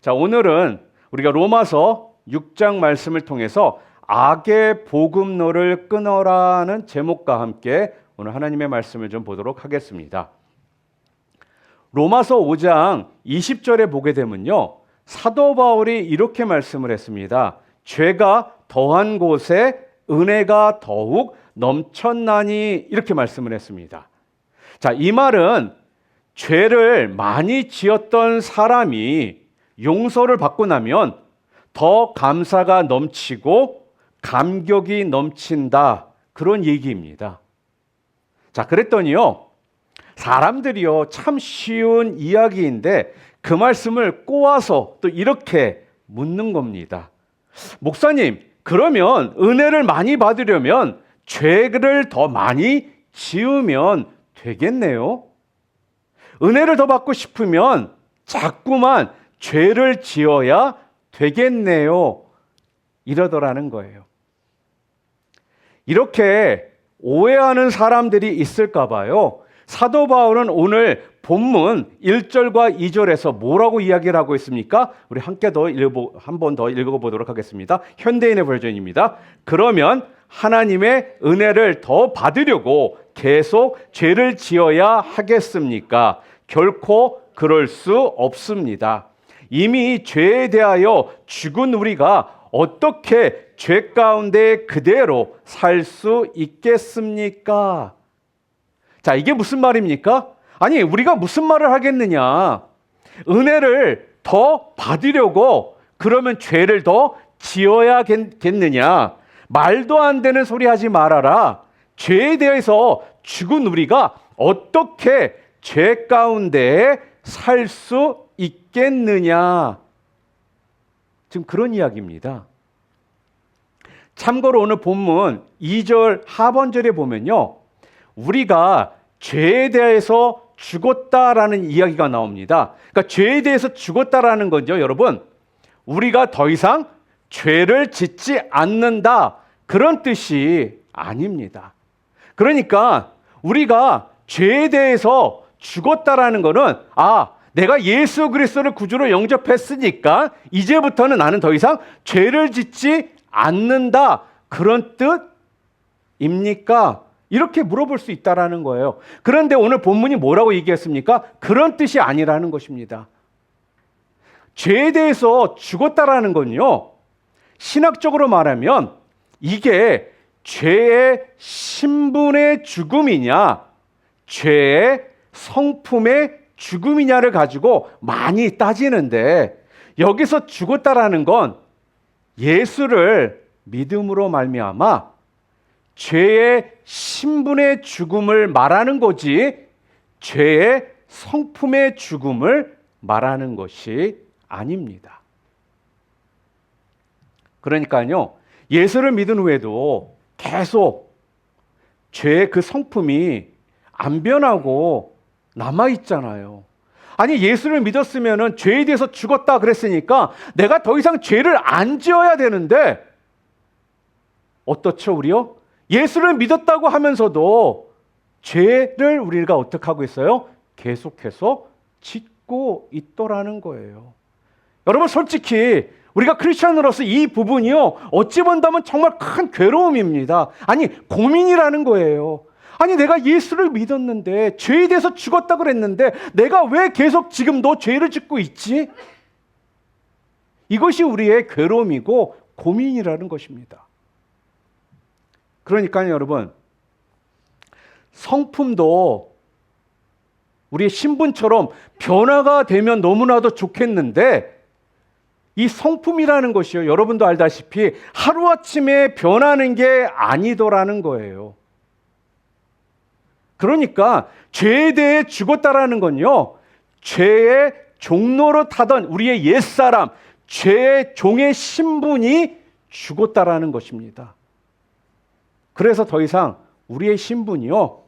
자, 오늘은 우리가 로마서 6장 말씀을 통해서 악의 복음로를 끊어라는 제목과 함께 오늘 하나님의 말씀을 좀 보도록 하겠습니다. 로마서 5장 20절에 보게 되면요, 사도 바울이 이렇게 말씀을 했습니다. 죄가 더한 곳에 은혜가 더욱 넘쳤나니, 이렇게 말씀을 했습니다. 자, 이 말은 죄를 많이 지었던 사람이 용서를 받고 나면 더 감사가 넘치고 감격이 넘친다, 그런 얘기입니다. 자, 그랬더니요, 사람들이요, 참 쉬운 이야기인데 그 말씀을 꼬아서 또 이렇게 묻는 겁니다. 목사님, 그러면 은혜를 많이 받으려면 죄를 더 많이 지으면 되겠네요? 은혜를 더 받고 싶으면 자꾸만 죄를 지어야 되겠네요, 이러더라는 거예요. 이렇게 오해하는 사람들이 있을까 봐요. 사도 바울은 오늘 본문 1절과 2절에서 뭐라고 이야기를 하고 있습니까? 우리 함께 한 번 더 읽어보도록 하겠습니다. 현대인의 버전입니다. 그러면 하나님의 은혜를 더 받으려고 계속 죄를 지어야 하겠습니까? 결코 그럴 수 없습니다. 이미 죄에 대하여 죽은 우리가 어떻게 죄 가운데 그대로 살 수 있겠습니까? 자, 이게 무슨 말입니까? 아니, 우리가 무슨 말을 하겠느냐? 은혜를 더 받으려고 그러면 죄를 더 지어야겠느냐? 말도 안 되는 소리 하지 말아라. 죄에 대해서 죽은 우리가 어떻게 죄 가운데 살 수 있겠느냐? 지금 그런 이야기입니다. 참고로 오늘 본문 2절 하반절에 보면요, 우리가 죄에 대해서 죽었다라는 이야기가 나옵니다. 그러니까 죄에 대해서 죽었다라는 건요, 여러분, 우리가 더 이상 죄를 짓지 않는다, 그런 뜻이 아닙니다. 그러니까 우리가 죄에 대해서 죽었다라는 것은, 내가 예수 그리스도를 구주로 영접했으니까 이제부터는 나는 더 이상 죄를 짓지 않는다, 그런 뜻입니까? 이렇게 물어볼 수 있다라는 거예요. 그런데 오늘 본문이 뭐라고 얘기했습니까? 그런 뜻이 아니라는 것입니다. 죄에 대해서 죽었다라는 건요, 신학적으로 말하면 이게 죄의 신분의 죽음이냐, 죄의 성품의 죽음이냐를 가지고 많이 따지는데, 여기서 죽었다라는 건 예수를 믿음으로 말미암아 죄의 신분의 죽음을 말하는 거지, 죄의 성품의 죽음을 말하는 것이 아닙니다. 그러니까요, 예수를 믿은 후에도 계속 죄의 그 성품이 안 변하고 남아있잖아요. 아니, 예수를 믿었으면 죄에 대해서 죽었다 그랬으니까 내가 더 이상 죄를 안 지어야 되는데, 어떻죠, 우리요? 예수를 믿었다고 하면서도 죄를 우리가 어떻게 하고 있어요? 계속해서 짓고 있더라는 거예요. 여러분, 솔직히 우리가 크리스천으로서 이 부분이요, 어찌 본다면 정말 큰 괴로움입니다. 아니, 고민이라는 거예요. 아니, 내가 예수를 믿었는데, 죄에 대해서 죽었다 그랬는데 내가 왜 계속 지금도 죄를 짓고 있지? 이것이 우리의 괴로움이고 고민이라는 것입니다. 그러니까요, 여러분, 성품도 우리의 신분처럼 변화가 되면 너무나도 좋겠는데, 이 성품이라는 것이요, 여러분도 알다시피 하루아침에 변하는 게 아니더라는 거예요. 그러니까 죄에 대해 죽었다라는 건요, 죄의 종로로 타던 우리의 옛사람, 죄의 종의 신분이 죽었다라는 것입니다. 그래서 더 이상 우리의 신분이요,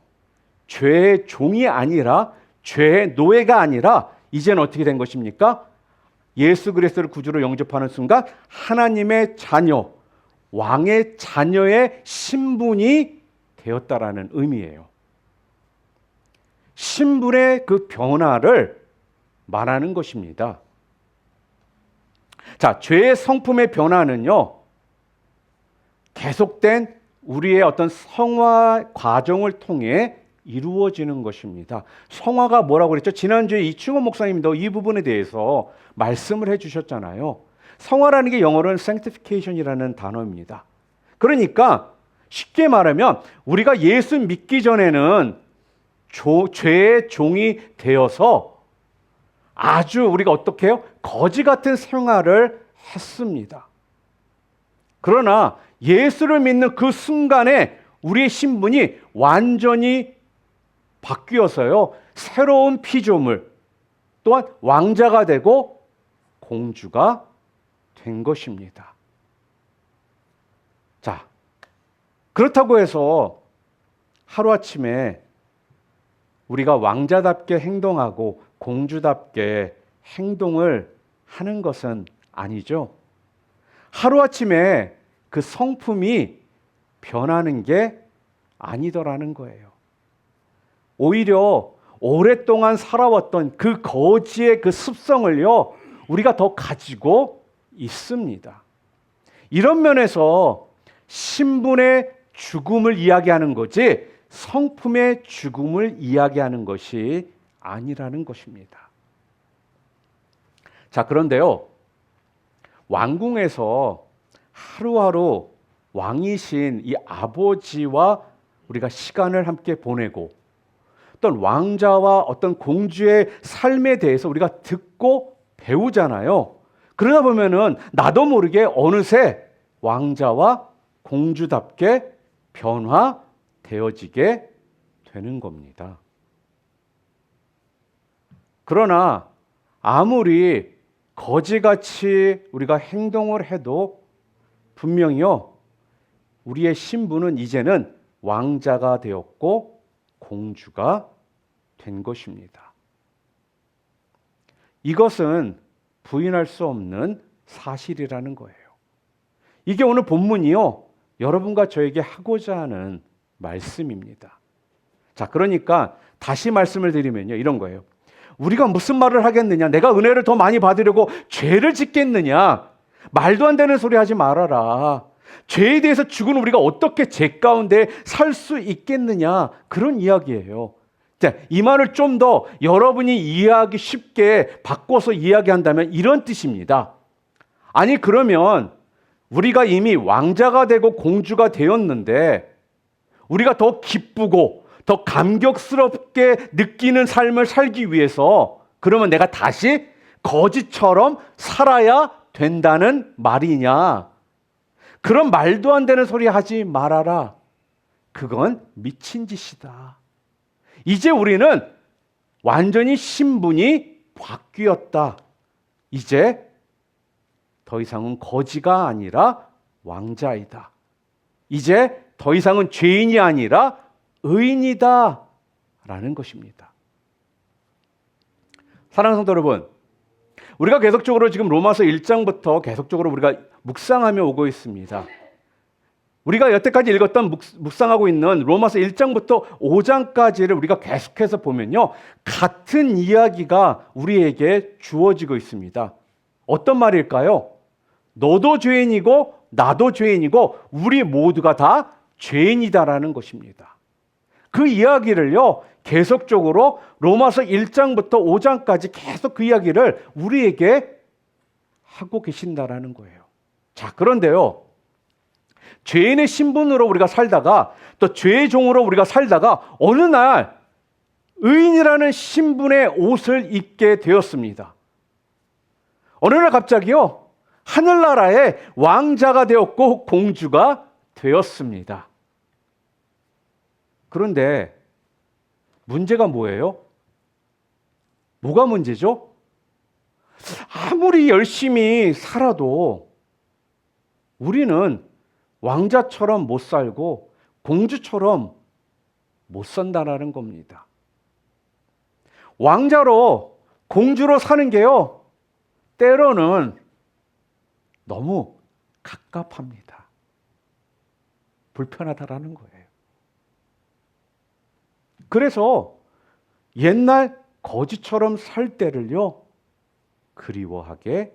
죄의 종이 아니라, 죄의 노예가 아니라, 이제는 어떻게 된 것입니까? 예수 그리스도를 구주로 영접하는 순간 하나님의 자녀, 왕의 자녀의 신분이 되었다라는 의미예요. 신분의 그 변화를 말하는 것입니다. 자, 죄의 성품의 변화는요, 계속된 우리의 어떤 성화 과정을 통해 이루어지는 것입니다. 성화가 뭐라고 그랬죠? 지난주에 이충호 목사님도 이 부분에 대해서 말씀을 해주셨잖아요. 성화라는 게 영어로는 sanctification이라는 단어입니다. 그러니까 쉽게 말하면 우리가 예수 믿기 전에는 죄의 종이 되어서 아주 우리가 어떻게 해요? 거지 같은 생활을 했습니다. 그러나 예수를 믿는 그 순간에 우리의 신분이 완전히 바뀌어서요, 새로운 피조물, 또한 왕자가 되고 공주가 된 것입니다. 자, 그렇다고 해서 하루아침에 우리가 왕자답게 행동하고 공주답게 행동을 하는 것은 아니죠. 하루아침에 그 성품이 변하는 게 아니더라는 거예요. 오히려 오랫동안 살아왔던 그 거지의 그 습성을요, 우리가 더 가지고 있습니다. 이런 면에서 신분의 죽음을 이야기하는 거지 성품의 죽음을 이야기하는 것이 아니라는 것입니다. 자, 그런데요, 왕궁에서 하루하루 왕이신 이 아버지와 우리가 시간을 함께 보내고 어떤 왕자와 어떤 공주의 삶에 대해서 우리가 듣고 배우잖아요. 그러다 보면은 나도 모르게 어느새 왕자와 공주답게 변화되어지게 되는 겁니다. 그러나 아무리 거지같이 우리가 행동을 해도 분명히요, 우리의 신분은 이제는 왕자가 되었고 공주가 된 것입니다. 이것은 부인할 수 없는 사실이라는 거예요. 이게 오늘 본문이요, 여러분과 저에게 하고자 하는 말씀입니다. 자, 그러니까 다시 말씀을 드리면요, 이런 거예요. 우리가 무슨 말을 하겠느냐? 내가 은혜를 더 많이 받으려고 죄를 짓겠느냐? 말도 안 되는 소리 하지 말아라. 죄에 대해서 죽은 우리가 어떻게 죄 가운데 살 수 있겠느냐? 그런 이야기예요. 자, 이 말을 좀 더 여러분이 이해하기 쉽게 바꿔서 이야기한다면 이런 뜻입니다. 아니, 그러면 우리가 이미 왕자가 되고 공주가 되었는데 우리가 더 기쁘고 더 감격스럽게 느끼는 삶을 살기 위해서 그러면 내가 다시 거지처럼 살아야 된다는 말이냐? 그런 말도 안 되는 소리 하지 말아라. 그건 미친 짓이다. 이제 우리는 완전히 신분이 바뀌었다. 이제 더 이상은 거지가 아니라 왕자이다. 이제 더 이상은 죄인이 아니라 의인이다 라는 것입니다. 사랑하는 성도 여러분, 우리가 계속적으로 지금 로마서 1장부터 계속적으로 우리가 묵상하며 오고 있습니다. 우리가 여태까지 읽었던 묵상하고 있는 로마서 1장부터 5장까지를 우리가 계속해서 보면요, 같은 이야기가 우리에게 주어지고 있습니다. 어떤 말일까요? 너도 죄인이고 나도 죄인이고 우리 모두가 다 죄인이다라는 것입니다. 그 이야기를요, 계속적으로 로마서 1장부터 5장까지 계속 그 이야기를 우리에게 하고 계신다라는 거예요. 자, 그런데요, 죄인의 신분으로 우리가 살다가 또 죄의 종으로 우리가 살다가 어느 날 의인이라는 신분의 옷을 입게 되었습니다. 어느 날 갑자기요, 하늘나라의 왕자가 되었고 공주가 되었습니다. 그런데 문제가 뭐예요? 뭐가 문제죠? 아무리 열심히 살아도 우리는 왕자처럼 못 살고 공주처럼 못 산다는 겁니다. 왕자로 공주로 사는 게요, 때로는 너무 갑갑합니다. 불편하다라는 거예요. 그래서 옛날 거지처럼 살 때를요, 그리워하게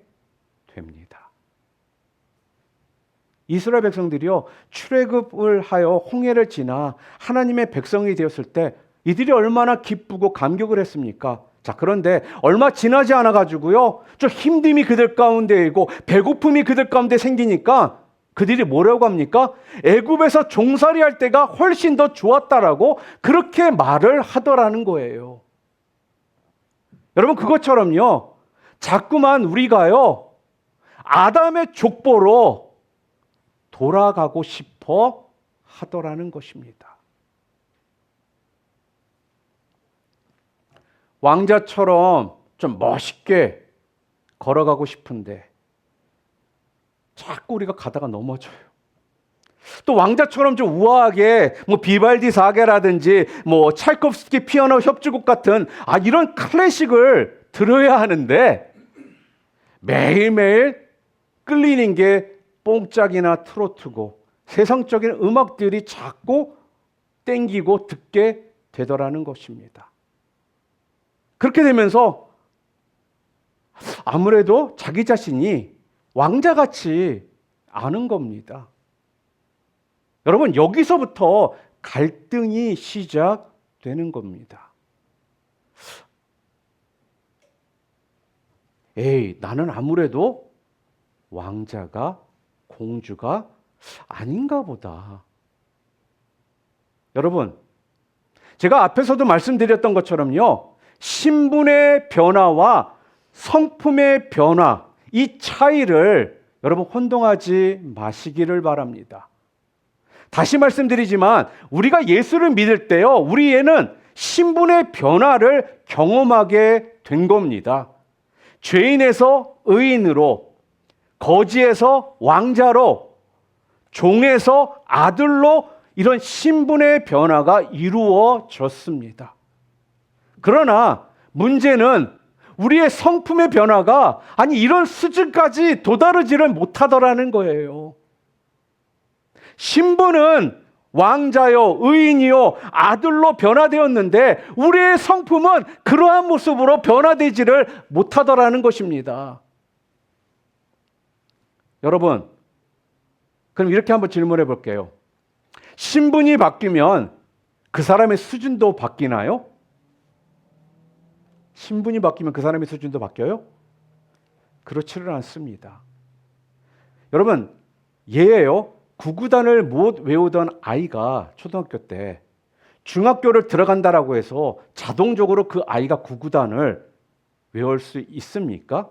됩니다. 이스라엘 백성들이요, 출애굽을 하여 홍해를 지나 하나님의 백성이 되었을 때 이들이 얼마나 기쁘고 감격을 했습니까? 자, 그런데 얼마 지나지 않아 가지고요, 좀 힘듦이 그들 가운데 있고 배고픔이 그들 가운데 생기니까 그들이 뭐라고 합니까? 애굽에서 종살이 할 때가 훨씬 더 좋았다라고 그렇게 말을 하더라는 거예요. 여러분, 그것처럼요, 자꾸만 우리가요, 아담의 족보로 돌아가고 싶어 하더라는 것입니다. 왕자처럼 좀 멋있게 걸어가고 싶은데 자꾸 우리가 가다가 넘어져요. 또 왕자처럼 좀 우아하게 비발디 사계라든지 찰콥스키 피아노 협주곡 같은 이런 클래식을 들어야 하는데 매일매일 끌리는 게 뽕짝이나 트로트고 세상적인 음악들이 자꾸 땡기고 듣게 되더라는 것입니다. 그렇게 되면서 아무래도 자기 자신이 왕자같이 아는 겁니다. 여러분, 여기서부터 갈등이 시작되는 겁니다. 나는 아무래도 왕자가 공주가 아닌가 보다. 여러분, 제가 앞에서도 말씀드렸던 것처럼요, 신분의 변화와 성품의 변화, 이 차이를 여러분 혼동하지 마시기를 바랍니다. 다시 말씀드리지만 우리가 예수를 믿을 때요, 우리에는 신분의 변화를 경험하게 된 겁니다. 죄인에서 의인으로, 거지에서 왕자로, 종에서 아들로 이런 신분의 변화가 이루어졌습니다. 그러나 문제는 우리의 성품의 변화가 이런 수준까지 도다르지를 못하더라는 거예요. 신분은 왕자요, 의인이요, 아들로 변화되었는데 우리의 성품은 그러한 모습으로 변화되지를 못하더라는 것입니다. 여러분, 그럼 이렇게 한번 질문해 볼게요. 신분이 바뀌면 그 사람의 수준도 바뀌나요? 신분이 바뀌면 그 사람의 수준도 바뀌어요? 그렇지는 않습니다. 여러분, 예예요. 구구단을 못 외우던 아이가 초등학교 때 중학교를 들어간다라고 해서 자동적으로 그 아이가 구구단을 외울 수 있습니까?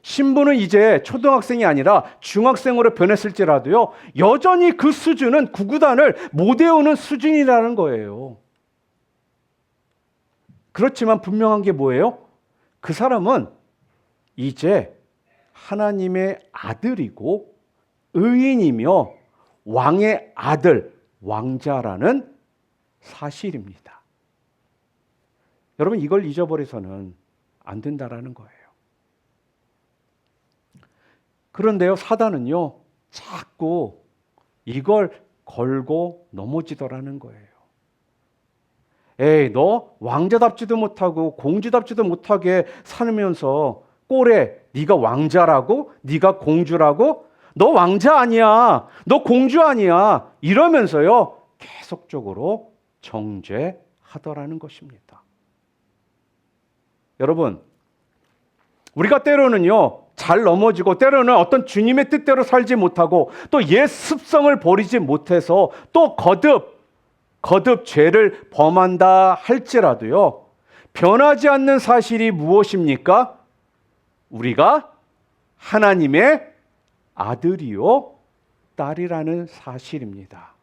신분은 이제 초등학생이 아니라 중학생으로 변했을지라도요, 여전히 그 수준은 구구단을 못 외우는 수준이라는 거예요. 그렇지만 분명한 게 뭐예요? 그 사람은 이제 하나님의 아들이고 의인이며 왕의 아들, 왕자라는 사실입니다. 여러분, 이걸 잊어버려서는 안 된다라는 거예요. 그런데요, 사단은요, 자꾸 이걸 걸고 넘어지더라는 거예요. 너 왕자답지도 못하고 공주답지도 못하게 살면서 꼴에 네가 왕자라고? 네가 공주라고? 너 왕자 아니야. 너 공주 아니야. 이러면서요, 계속적으로 정죄하더라는 것입니다. 여러분, 우리가 때로는요, 잘 넘어지고 때로는 어떤 주님의 뜻대로 살지 못하고 또 옛 습성을 버리지 못해서 또 거듭 죄를 범한다 할지라도요, 변하지 않는 사실이 무엇입니까? 우리가 하나님의 아들이요 딸이라는 사실입니다.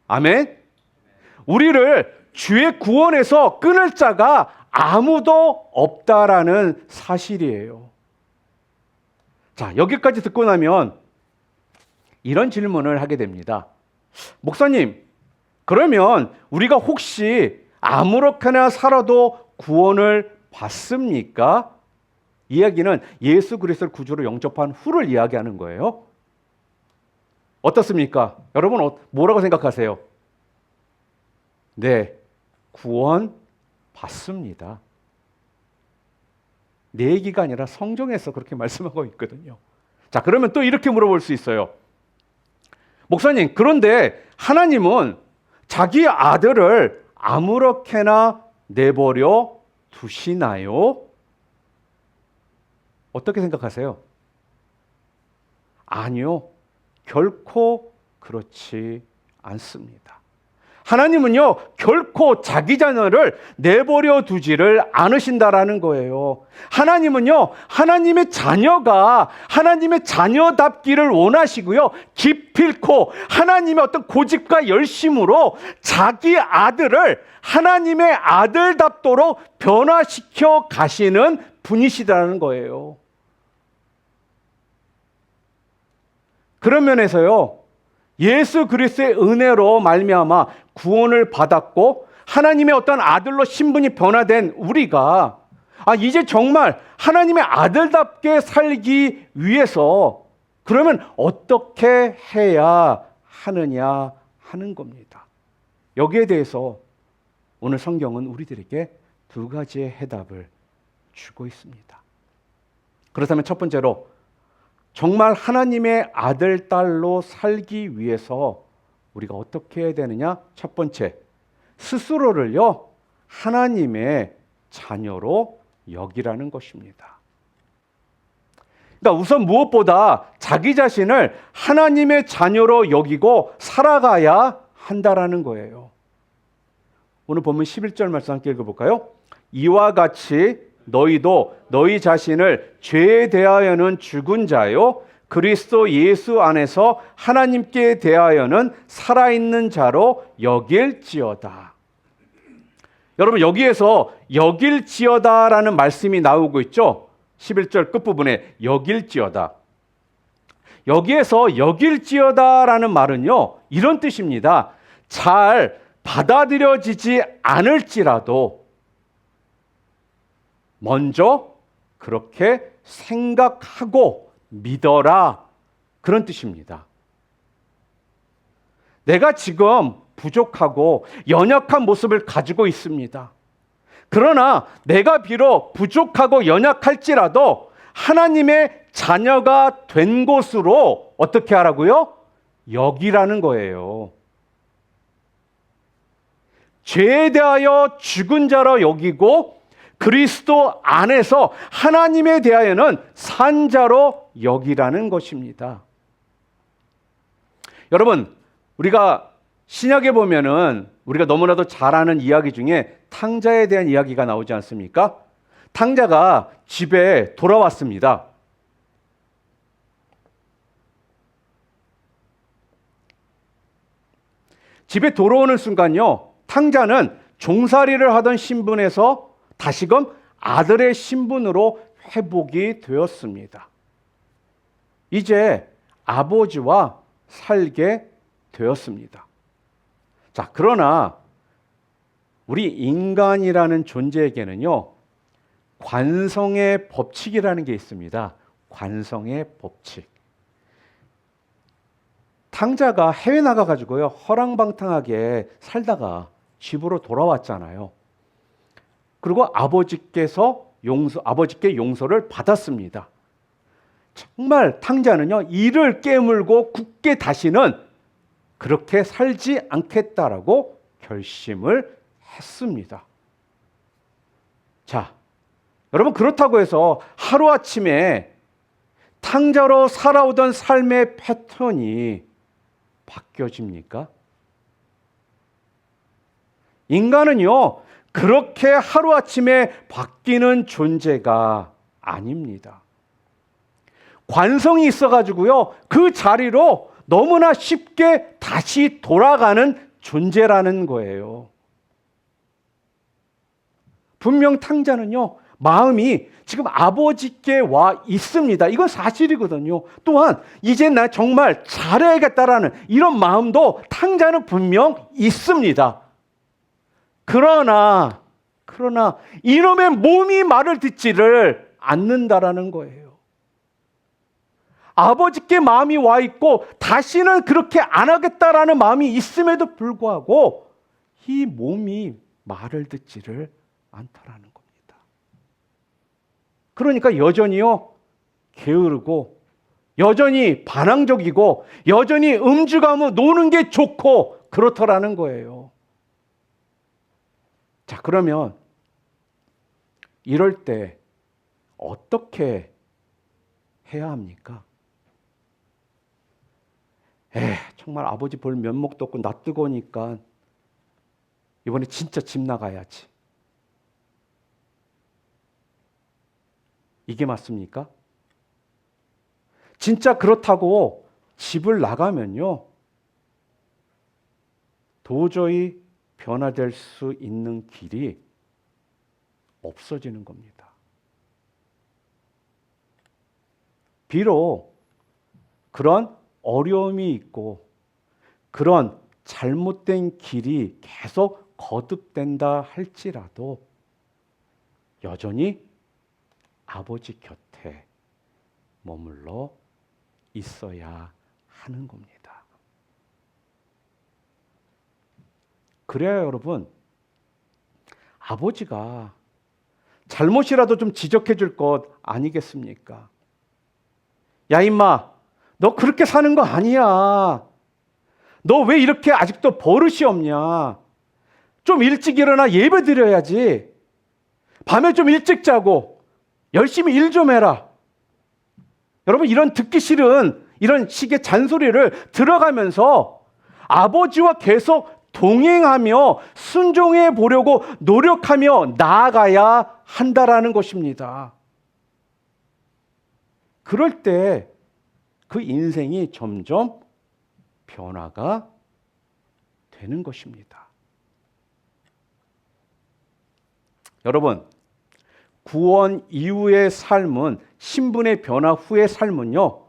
아멘. 우리를 주의 구원에서 끊을 자가 아무도 없다라는 사실이에요. 자, 여기까지 듣고 나면 이런 질문을 하게 됩니다. 목사님, 그러면 우리가 혹시 아무렇게나 살아도 구원을 받습니까? 이야기는 예수 그리스도를 구주로 영접한 후를 이야기하는 거예요. 어떻습니까? 여러분, 뭐라고 생각하세요? 네, 구원 받습니다. 내 얘기가 아니라 성경에서 그렇게 말씀하고 있거든요. 자, 그러면 또 이렇게 물어볼 수 있어요. 목사님, 그런데 하나님은 자기 아들을 아무렇게나 내버려 두시나요? 어떻게 생각하세요? 아니요. 결코 그렇지 않습니다. 하나님은요, 결코 자기 자녀를 내버려 두지를 않으신다라는 거예요. 하나님은요, 하나님의 자녀가 하나님의 자녀답기를 원하시고요, 기필코 하나님의 어떤 고집과 열심으로 자기 아들을 하나님의 아들답도록 변화시켜 가시는 분이시다는 거예요. 그런 면에서요, 예수 그리스도의 은혜로 말미암아 구원을 받았고 하나님의 어떤 아들로 신분이 변화된 우리가 이제 정말 하나님의 아들답게 살기 위해서 그러면 어떻게 해야 하느냐 하는 겁니다. 여기에 대해서 오늘 성경은 우리들에게 두 가지의 해답을 주고 있습니다. 그렇다면 첫 번째로 정말 하나님의 아들, 딸로 살기 위해서 우리가 어떻게 해야 되느냐? 첫 번째, 스스로를요, 하나님의 자녀로 여기라는 것입니다. 그러니까 우선 무엇보다 자기 자신을 하나님의 자녀로 여기고 살아가야 한다라는 거예요. 오늘 본문 11절 말씀 함께 읽어볼까요? 이와 같이 너희도 너희 자신을 죄에 대하여는 죽은 자요 그리스도 예수 안에서 하나님께 대하여는 살아있는 자로 여길지어다. 여러분, 여기에서 여길지어다라는 말씀이 나오고 있죠. 11절 끝부분에 여길지어다. 여기에서 여길지어다라는 말은요, 이런 뜻입니다. 잘 받아들여지지 않을지라도 먼저 그렇게 생각하고 믿어라, 그런 뜻입니다. 내가 지금 부족하고 연약한 모습을 가지고 있습니다. 그러나 내가 비록 부족하고 연약할지라도 하나님의 자녀가 된 것으로 어떻게 하라고요? 여기라는 거예요. 죄에 대하여 죽은 자로 여기고 그리스도 안에서 하나님에 대하여는 산 자로 여기라는 것입니다. 여러분, 우리가 신약에 보면은 우리가 너무나도 잘 아는 이야기 중에 탕자에 대한 이야기가 나오지 않습니까? 탕자가 집에 돌아왔습니다. 집에 돌아오는 순간요, 탕자는 종살이를 하던 신분에서 다시금 아들의 신분으로 회복이 되었습니다. 이제 아버지와 살게 되었습니다. 자, 그러나 우리 인간이라는 존재에게는요, 관성의 법칙이라는 게 있습니다. 관성의 법칙. 탕자가 해외 나가가지고요, 허랑방탕하게 살다가 집으로 돌아왔잖아요. 그리고 아버지께 용서를 받았습니다. 정말 탕자는요, 이를 깨물고 굳게 다시는 그렇게 살지 않겠다라고 결심을 했습니다. 자, 여러분, 그렇다고 해서 하루아침에 탕자로 살아오던 삶의 패턴이 바뀌어집니까? 인간은요, 그렇게 하루아침에 바뀌는 존재가 아닙니다. 관성이 있어가지고요, 그 자리로 너무나 쉽게 다시 돌아가는 존재라는 거예요. 분명 탕자는요, 마음이 지금 아버지께 와 있습니다. 이건 사실이거든요. 또한 이제 나 정말 잘해야겠다라는 이런 마음도 탕자는 분명 있습니다. 그러나 이놈의 몸이 말을 듣지를 않는다라는 거예요. 아버지께 마음이 와 있고 다시는 그렇게 안 하겠다라는 마음이 있음에도 불구하고 이 몸이 말을 듣지를 않다라는 겁니다. 그러니까 여전히요, 게으르고, 여전히 반항적이고, 여전히 음주가무 노는 게 좋고, 그렇더라는 거예요. 자, 그러면 이럴 때 어떻게 해야 합니까? 정말 아버지 볼 면목도 없고 나 뜨거우니까 이번에 진짜 집 나가야지. 이게 맞습니까? 진짜 그렇다고 집을 나가면요, 도저히 변화될 수 있는 길이 없어지는 겁니다. 비록 그런 어려움이 있고 그런 잘못된 길이 계속 거듭된다 할지라도 여전히 아버지 곁에 머물러 있어야 하는 겁니다. 그래야 여러분, 아버지가 잘못이라도 좀 지적해 줄 것 아니겠습니까? 야, 임마, 너 그렇게 사는 거 아니야. 너 왜 이렇게 아직도 버릇이 없냐? 좀 일찍 일어나 예배 드려야지. 밤에 좀 일찍 자고 열심히 일 좀 해라. 여러분, 이런 듣기 싫은 이런 식의 잔소리를 들어가면서 아버지와 계속 동행하며 순종해 보려고 노력하며 나아가야 한다라는 것입니다. 그럴 때 그 인생이 점점 변화가 되는 것입니다. 여러분, 구원 이후의 삶은, 신분의 변화 후의 삶은요,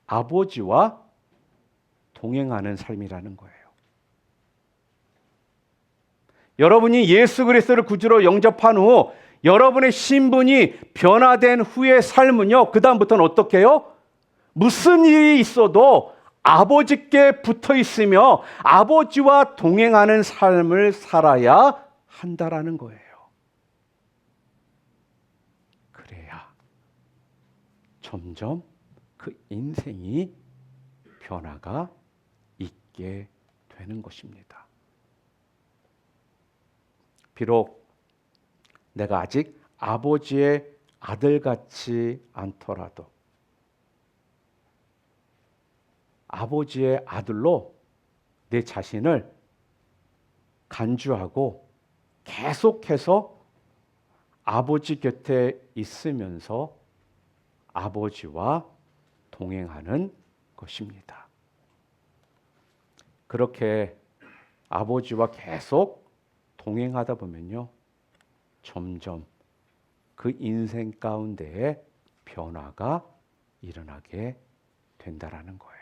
아버지와 동행하는 삶이라는 거예요. 여러분이 예수 그리스도를 구주로 영접한 후 여러분의 신분이 변화된 후의 삶은요, 그 다음부터는 어떻게 해요? 무슨 일이 있어도 아버지께 붙어 있으며 아버지와 동행하는 삶을 살아야 한다라는 거예요. 그래야 점점 그 인생이 변화가 있게 되는 것입니다. 비록 내가 아직 아버지의 아들 같지 않더라도 아버지의 아들로 내 자신을 간주하고 계속해서 아버지 곁에 있으면서 아버지와 동행하는 것입니다. 그렇게 아버지와 계속 동행하다 보면요, 점점 그 인생 가운데에 변화가 일어나게 된다라는 거예요.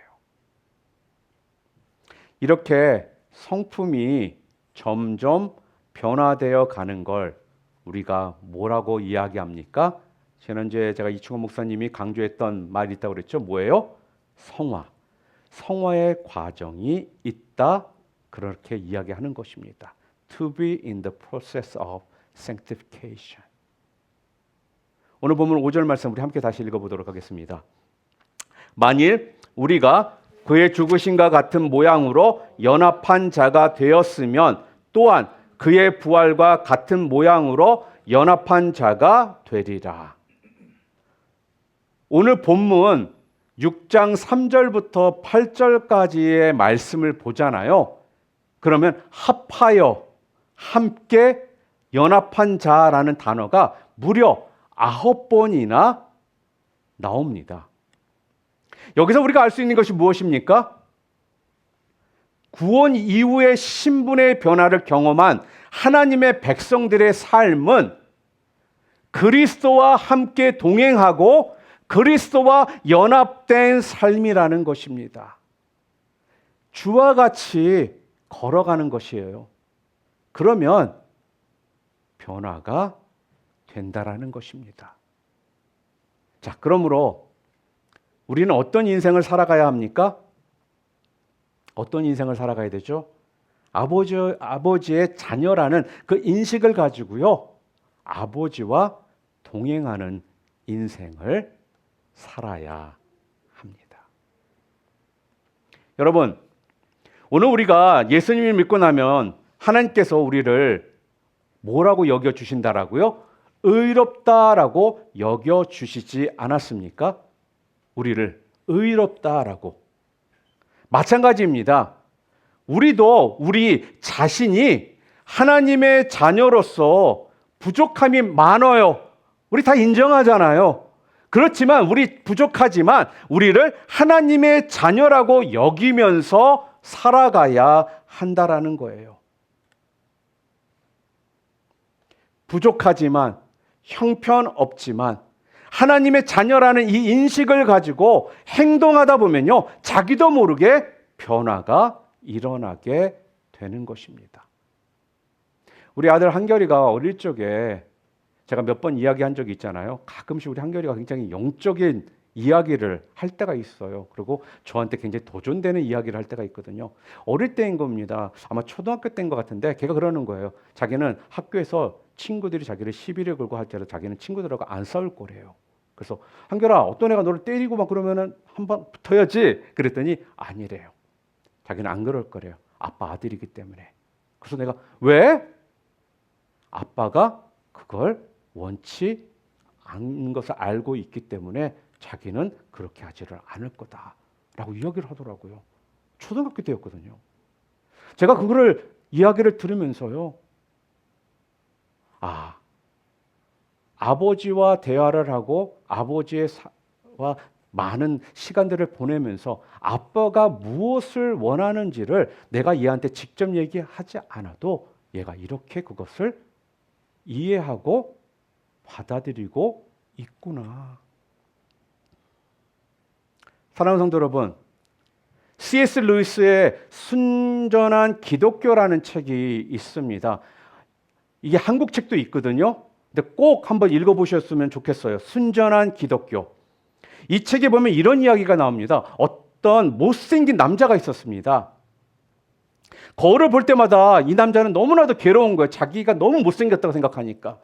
이렇게 성품이 점점 변화되어 가는 걸 우리가 뭐라고 이야기합니까? 지난주에 제가 이충원 목사님이 강조했던 말이 있다고 그랬죠. 뭐예요? 성화. 성화의 과정이 있다. 그렇게 이야기하는 것입니다. To be in the process of sanctification. 오늘 보면 5절 말씀 우리 함께 다시 읽어보도록 하겠습니다. 만일 우리가 그의 죽으심과 같은 모양으로 연합한 자가 되었으면 또한 그의 부활과 같은 모양으로 연합한 자가 되리라. 오늘 본문 6장 3절부터 8절까지의 말씀을 보잖아요. 그러면 합하여, 함께, 연합한 자라는 단어가 무려 9번이나 나옵니다. 여기서 우리가 알 수 있는 것이 무엇입니까? 구원 이후의 신분의 변화를 경험한 하나님의 백성들의 삶은 그리스도와 함께 동행하고 그리스도와 연합된 삶이라는 것입니다. 주와 같이 걸어가는 것이에요. 그러면 변화가 된다라는 것입니다. 자, 그러므로 우리는 어떤 인생을 살아가야 합니까? 어떤 인생을 살아가야 되죠? 아버지의 자녀라는 그 인식을 가지고요, 아버지와 동행하는 인생을 살아야 합니다. 여러분, 오늘 우리가 예수님을 믿고 나면 하나님께서 우리를 뭐라고 여겨주신다라고요? 의롭다라고 여겨주시지 않았습니까? 우리를 의롭다라고. 마찬가지입니다. 우리도 우리 자신이 하나님의 자녀로서 부족함이 많아요. 우리 다 인정하잖아요. 그렇지만 우리 부족하지만 우리를 하나님의 자녀라고 여기면서 살아가야 한다라는 거예요. 부족하지만 형편없지만 하나님의 자녀라는 이 인식을 가지고 행동하다 보면요, 자기도 모르게 변화가 일어나게 되는 것입니다. 우리 아들 한결이가 어릴 적에 제가 몇 번 이야기한 적이 있잖아요. 가끔씩 우리 한결이가 굉장히 영적인 이야기를 할 때가 있어요. 그리고 저한테 굉장히 도전되는 이야기를 할 때가 있거든요. 어릴 때인 겁니다. 아마 초등학교 때인 것 같은데 걔가 그러는 거예요. 자기는 학교에서 친구들이 자기를 시비를 걸고 할 때로 자기는 친구들하고 안 싸울 거래요. 그래서 한결아, 어떤 애가 너를 때리고 막 그러면은 한번 붙어야지. 그랬더니 아니래요. 자기는 안 그럴 거래요. 아빠 아들이기 때문에. 그래서 내가 왜? 아빠가 그걸 원치 않는 것을 알고 있기 때문에 자기는 그렇게 하지를 않을 거다라고 이야기를 하더라고요. 초등학교 때였거든요. 제가 그거를 이야기를 들으면서요, 아버지와 대화를 하고 아버지와 많은 시간들을 보내면서 아빠가 무엇을 원하는지를 내가 얘한테 직접 얘기하지 않아도 얘가 이렇게 그것을 이해하고 받아들이고 있구나. 사랑하는 성도 여러분, C.S. 루이스의 순전한 기독교라는 책이 있습니다. 이게 한국 책도 있거든요. 근데 꼭 한번 읽어보셨으면 좋겠어요. 순전한 기독교. 이 책에 보면 이런 이야기가 나옵니다. 어떤 못생긴 남자가 있었습니다. 거울을 볼 때마다 이 남자는 너무나도 괴로운 거예요. 자기가 너무 못생겼다고 생각하니까.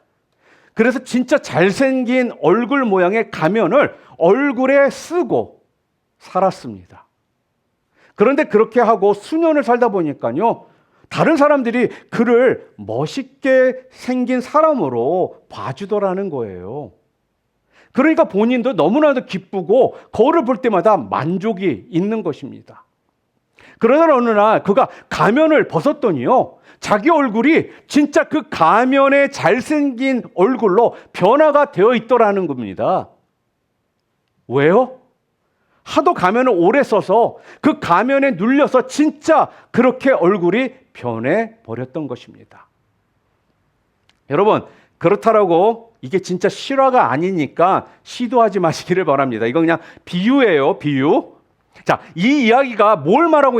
그래서 진짜 잘생긴 얼굴 모양의 가면을 얼굴에 쓰고 살았습니다. 그런데 그렇게 하고 수년을 살다 보니까요, 다른 사람들이 그를 멋있게 생긴 사람으로 봐주더라는 거예요. 그러니까 본인도 너무나도 기쁘고 거울을 볼 때마다 만족이 있는 것입니다. 그러나 어느 날 그가 가면을 벗었더니요, 자기 얼굴이 진짜 그 가면의 잘생긴 얼굴로 변화가 되어 있더라는 겁니다. 왜요? 하도 가면을 오래 써서 그 가면에 눌려서 진짜 그렇게 얼굴이 변해 버렸던 것입니다. 여러분, 그렇다라고 이게 진짜 실화가 아니니까 시도하지 마시기를 바랍니다. 이건 그냥 비유예요, 비유. 자, 이 이야기가 뭘 말하고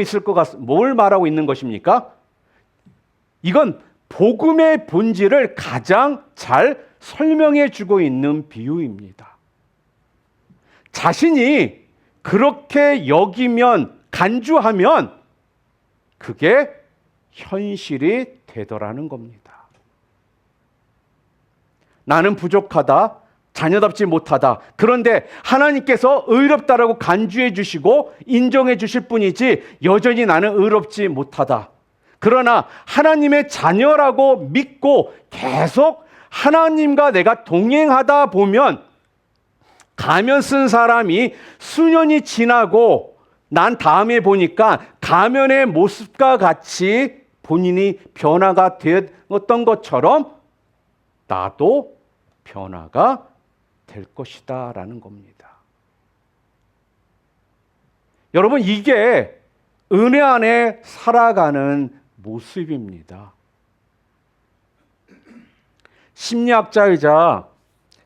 있는 것입니까? 이건 복음의 본질을 가장 잘 설명해 주고 있는 비유입니다. 자신이 그렇게 여기면, 간주하면 그게 현실이 되더라는 겁니다. 나는 부족하다, 자녀답지 못하다. 그런데 하나님께서 의롭다라고 간주해 주시고 인정해 주실 뿐이지 여전히 나는 의롭지 못하다. 그러나 하나님의 자녀라고 믿고 계속 하나님과 내가 동행하다 보면 가면 쓴 사람이 수년이 지나고 난 다음에 보니까 가면의 모습과 같이 본인이 변화가 되었던 것처럼 나도 변화가 될 것이다 라는 겁니다. 여러분, 이게 은혜 안에 살아가는 모습입니다. 심리학자이자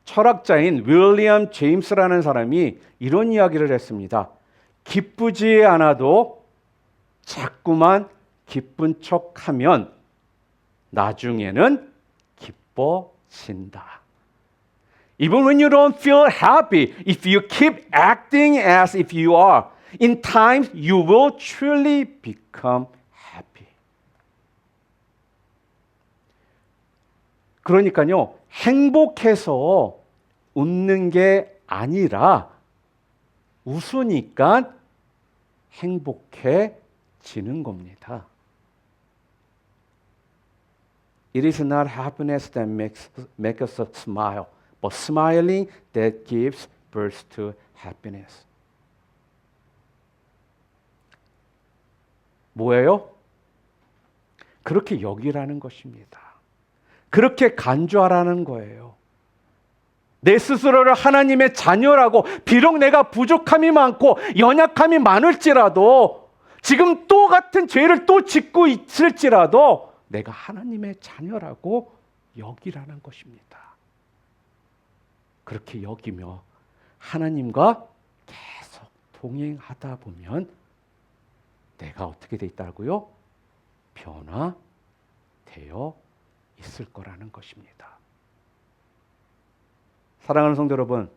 철학자인 윌리엄 제임스라는 사람이 이런 이야기를 했습니다. 기쁘지 않아도 자꾸만 기쁜 척하면 나중에는 기뻐진다. Even when you don't feel happy, if you keep acting as if you are, in time you will truly become happy. 그러니까요, 행복해서 웃는 게 아니라 웃으니까 행복해지는 겁니다. It is not happiness that makes us smile, but smiling that gives birth to happiness. 뭐예요? 그렇게 여기라는 것입니다. 그렇게 간주하라는 거예요. 내 스스로를 하나님의 자녀라고, 비록 내가 부족함이 많고 연약함이 많을지라도, 지금 또 같은 죄를 또 짓고 있을지라도 내가 하나님의 자녀라고 여기라는 것입니다. 그렇게 여기며 하나님과 계속 동행하다 보면 내가 어떻게 돼 있다고요? 변화되어 있을 거라는 것입니다. 사랑하는 성도 여러분,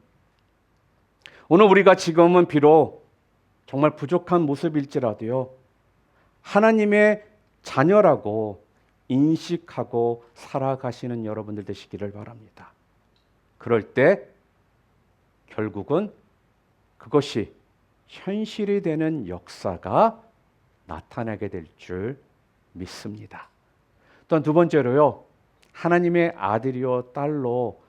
오늘 우리가 지금은 비록 정말 부족한 모습일지라도요, 하나님의 자녀라고 인식하고 살아가시는 여러분들 되시기를 바랍니다. 그럴 때 결국은 그것이 현실이 되는 역사가 나타나게 될 줄 믿습니다. 또한 두 번째로요, 하나님의 아들이요 딸로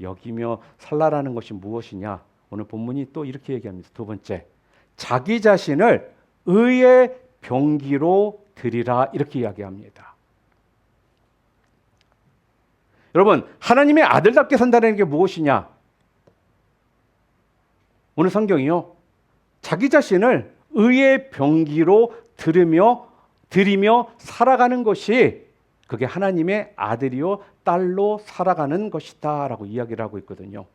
여기며 살라라는 것이 무엇이냐? 오늘 본문이 또 이렇게 얘기합니다. 두 번째, 자기 자신을 의의 병기로 드리라, 이렇게 이야기합니다. 여러분, 하나님의 아들답게 산다는 게 무엇이냐? 오늘 성경이요, 자기 자신을 의의 병기로 드리며 살아가는 것이, 그게 하나님의 아들이요 딸로 살아가는 것이다 라고 이야기를 하고 있거든요.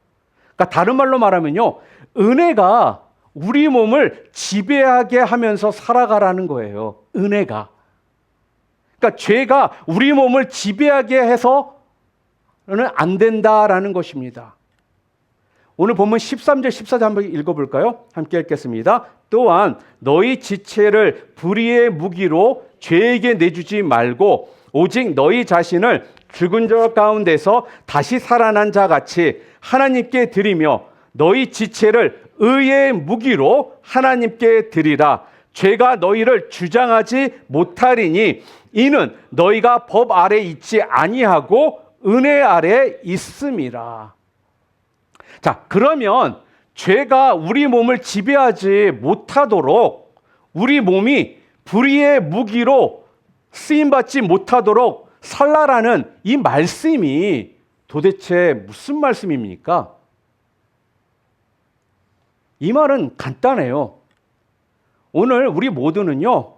그러니까 다른 말로 말하면요, 은혜가 우리 몸을 지배하게 하면서 살아가라는 거예요. 은혜가. 그러니까 죄가 우리 몸을 지배하게 해서는 안 된다라는 것입니다. 오늘 본문 13절 14절 한번 읽어볼까요? 함께 읽겠습니다. 또한 너희 지체를 불의의 무기로 죄에게 내주지 말고 오직 너희 자신을 죽은 자 가운데서 다시 살아난 자 같이 하나님께 드리며 너희 지체를 의의 무기로 하나님께 드리라. 죄가 너희를 주장하지 못하리니 이는 너희가 법 아래 있지 아니하고 은혜 아래 있음이라. 자, 그러면 죄가 우리 몸을 지배하지 못하도록, 우리 몸이 불의의 무기로 쓰임받지 못하도록 살라라는 이 말씀이 도대체 무슨 말씀입니까? 이 말은 간단해요. 오늘 우리 모두는요,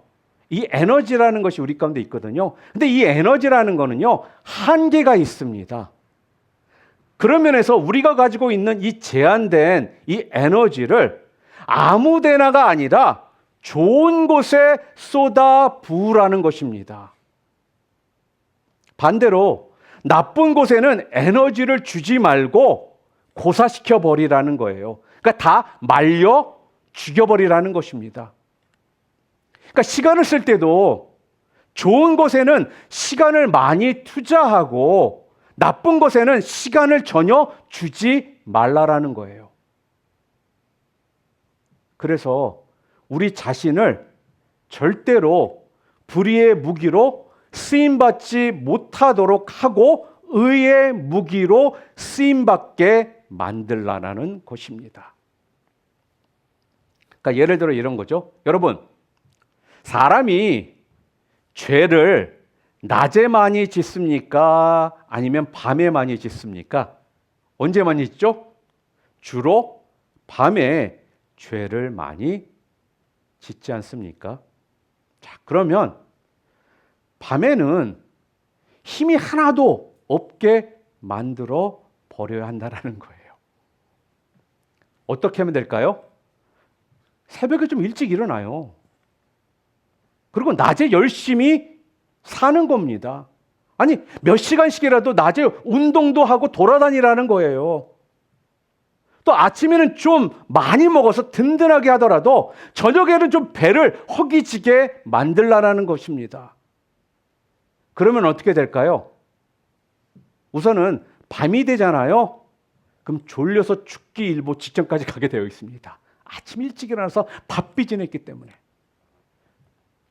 이 에너지라는 것이 우리 가운데 있거든요. 근데 이 에너지라는 거는요, 한계가 있습니다. 그런 면에서 우리가 가지고 있는 이 제한된 이 에너지를 아무 데나가 아니라 좋은 곳에 쏟아 부으라는 것입니다. 반대로 나쁜 곳에는 에너지를 주지 말고 고사시켜 버리라는 거예요. 그러니까 다 말려 죽여버리라는 것입니다. 그러니까 시간을 쓸 때도 좋은 곳에는 시간을 많이 투자하고 나쁜 것에는 시간을 전혀 주지 말라라는 거예요. 그래서 우리 자신을 절대로 불의의 무기로 쓰임받지 못하도록 하고 의의 무기로 쓰임받게 만들라는 것입니다. 그러니까 예를 들어 이런 거죠. 여러분, 사람이 죄를 낮에 많이 짓습니까? 아니면 밤에 많이 짓습니까? 언제 많이 짓죠? 주로 밤에 죄를 많이 짓지 않습니까? 자, 그러면 밤에는 힘이 하나도 없게 만들어 버려야 한다는 거예요. 어떻게 하면 될까요? 새벽에 좀 일찍 일어나요. 그리고 낮에 열심히 사는 겁니다. 아니, 몇 시간씩이라도 낮에 운동도 하고 돌아다니라는 거예요. 또 아침에는 좀 많이 먹어서 든든하게 하더라도 저녁에는 좀 배를 허기지게 만들라는 것입니다. 그러면 어떻게 될까요? 우선은 밤이 되잖아요. 그럼 졸려서 죽기 일보 직전까지 가게 되어 있습니다. 아침 일찍 일어나서 바삐 지냈기 때문에.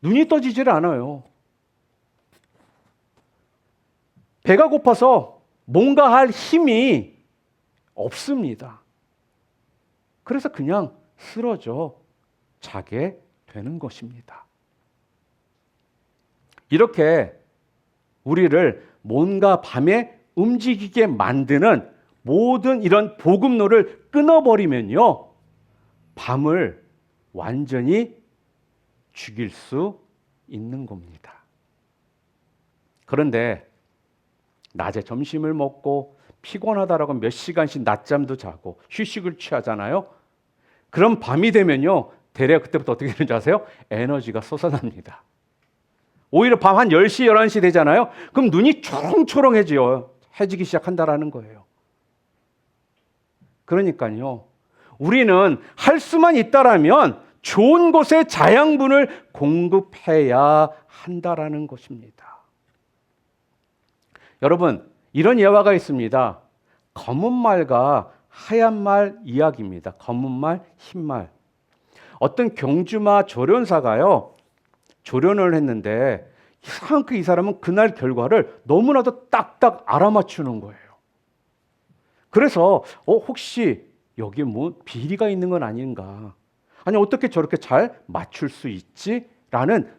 눈이 떠지질 않아요. 배가 고파서 뭔가 할 힘이 없습니다. 그래서 그냥 쓰러져 자게 되는 것입니다. 이렇게 우리를 뭔가 밤에 움직이게 만드는 모든 이런 복음로를 끊어버리면요, 밤을 완전히 죽일 수 있는 겁니다. 그런데 낮에 점심을 먹고 피곤하다라고 몇 시간씩 낮잠도 자고 휴식을 취하잖아요. 그럼 밤이 되면요, 대략 그때부터 어떻게 되는지 아세요? 에너지가 솟아납니다. 오히려 밤 한 10시, 11시 되잖아요. 그럼 눈이 초롱초롱해져요. 해지기 시작한다라는 거예요. 그러니까요, 우리는 할 수만 있다라면 좋은 곳에 자양분을 공급해야 한다라는 것입니다. 여러분, 이런 예화가 있습니다. 검은 말과 하얀 말 이야기입니다. 검은 말, 흰 말. 어떤 경주마 조련사가요, 조련을 했는데 이상하게 이 사람은 그날 결과를 너무나도 딱딱 알아맞추는 거예요. 그래서 혹시 여기에 뭐 비리가 있는 건 아닌가? 아니, 어떻게 저렇게 잘 맞출 수 있지? 라는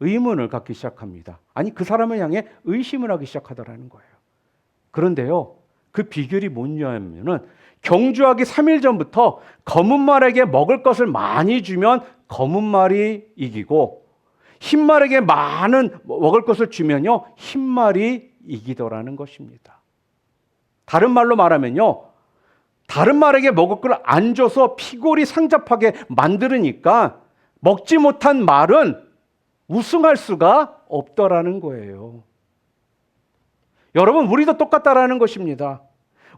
의문을 갖기 시작합니다. 아니, 그 사람을 향해 의심을 하기 시작하더라는 거예요. 그런데요, 그 비결이 뭐냐면은 경주하기 3일 전부터 검은 말에게 먹을 것을 많이 주면 검은 말이 이기고, 흰 말에게 많은 먹을 것을 주면요, 흰 말이 이기더라는 것입니다. 다른 말로 말하면요, 다른 말에게 먹을 걸 안 줘서 피골이 상잡하게 만들으니까 먹지 못한 말은 우승할 수가 없더라는 거예요. 여러분, 우리도 똑같다라는 것입니다.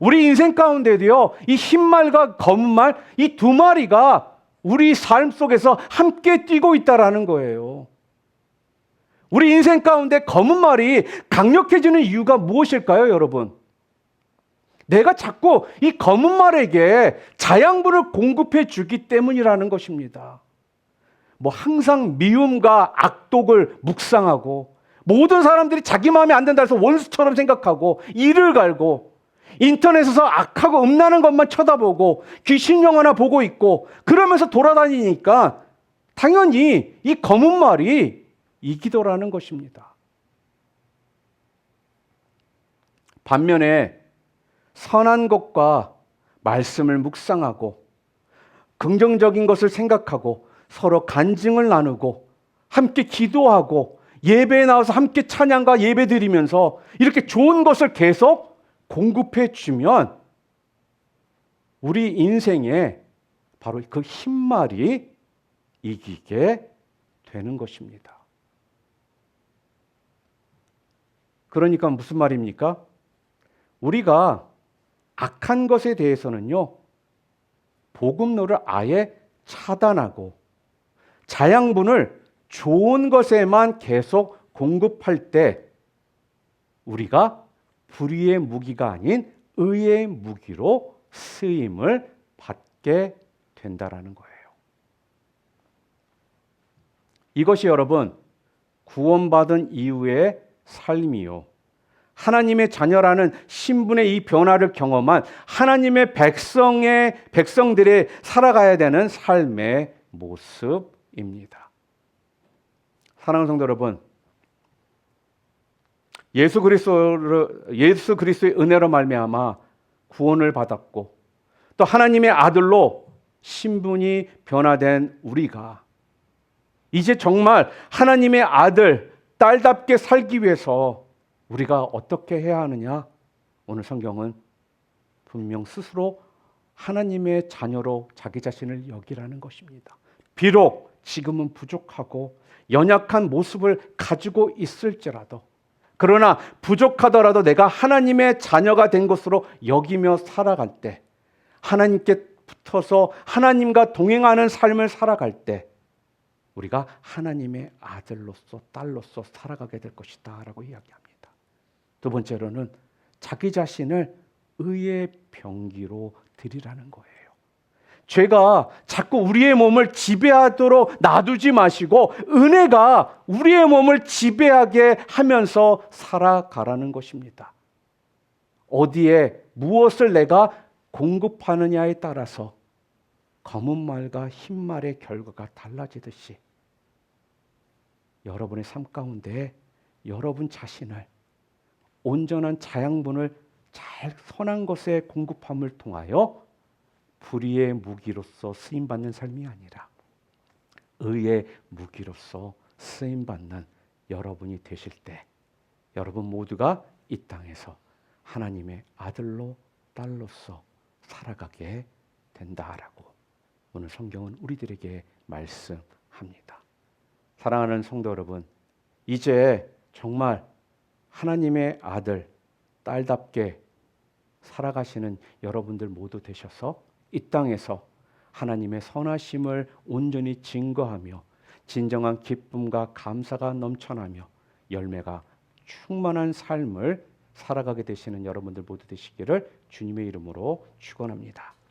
우리 인생 가운데도요, 이 흰 말과 검은 말, 이 두 마리가 우리 삶 속에서 함께 뛰고 있다라는 거예요. 우리 인생 가운데 검은 말이 강력해지는 이유가 무엇일까요, 여러분? 내가 자꾸 이 검은 말에게 자양분을 공급해 주기 때문이라는 것입니다. 뭐 항상 미움과 악독을 묵상하고, 모든 사람들이 자기 마음에 안 된다 해서 원수처럼 생각하고, 이를 갈고, 인터넷에서 악하고 음란한 것만 쳐다보고 귀신 영화나 보고 있고, 그러면서 돌아다니니까 당연히 이 검은 말이 이기더라는 것입니다. 반면에 선한 것과 말씀을 묵상하고 긍정적인 것을 생각하고 서로 간증을 나누고 함께 기도하고 예배에 나와서 함께 찬양과 예배 드리면서 이렇게 좋은 것을 계속 공급해 주면 우리 인생에 바로 그 흰 말이 이기게 되는 것입니다. 그러니까 무슨 말입니까? 우리가 악한 것에 대해서는요, 복음로를 아예 차단하고 자양분을 좋은 것에만 계속 공급할 때 우리가 불의의 무기가 아닌 의의 무기로 쓰임을 받게 된다라는 거예요. 이것이 여러분, 구원받은 이후의 삶이요, 하나님의 자녀라는 신분의 이 변화를 경험한 하나님의 백성들의 살아가야 되는 삶의 모습입니다. 사랑하는 성도 여러분, 예수 그리스도의 은혜로 말미암아 구원을 받았고 또 하나님의 아들로 신분이 변화된 우리가 이제 정말 하나님의 아들, 딸답게 살기 위해서 우리가 어떻게 해야 하느냐? 오늘 성경은 분명 스스로 하나님의 자녀로 자기 자신을 여기라는 것입니다. 비록 지금은 부족하고 연약한 모습을 가지고 있을지라도, 그러나 부족하더라도 내가 하나님의 자녀가 된 것으로 여기며 살아갈 때, 하나님께 붙어서 하나님과 동행하는 삶을 살아갈 때 우리가 하나님의 아들로서 딸로서 살아가게 될 것이다 라고 이야기합니다. 두 번째로는 자기 자신을 의의 병기로 드리라는 거예요. 죄가 자꾸 우리의 몸을 지배하도록 놔두지 마시고 은혜가 우리의 몸을 지배하게 하면서 살아가라는 것입니다. 어디에 무엇을 내가 공급하느냐에 따라서 검은 말과 흰 말의 결과가 달라지듯이 여러분의 삶 가운데 여러분 자신을 온전한 자양분을 잘 선한 것에 공급함을 통하여 불의의 무기로서 쓰임받는 삶이 아니라 의의 무기로서 쓰임받는 여러분이 되실 때 여러분 모두가 이 땅에서 하나님의 아들로 딸로서 살아가게 된다라고 오늘 성경은 우리들에게 말씀합니다. 사랑하는 성도 여러분, 이제 정말 하나님의 아들, 딸답게 살아가시는 여러분들 모두 되셔서 이 땅에서 하나님의 선하심을 온전히 증거하며 진정한 기쁨과 감사가 넘쳐나며 열매가 충만한 삶을 살아가게 되시는 여러분들 모두 되시기를 주님의 이름으로 축원합니다.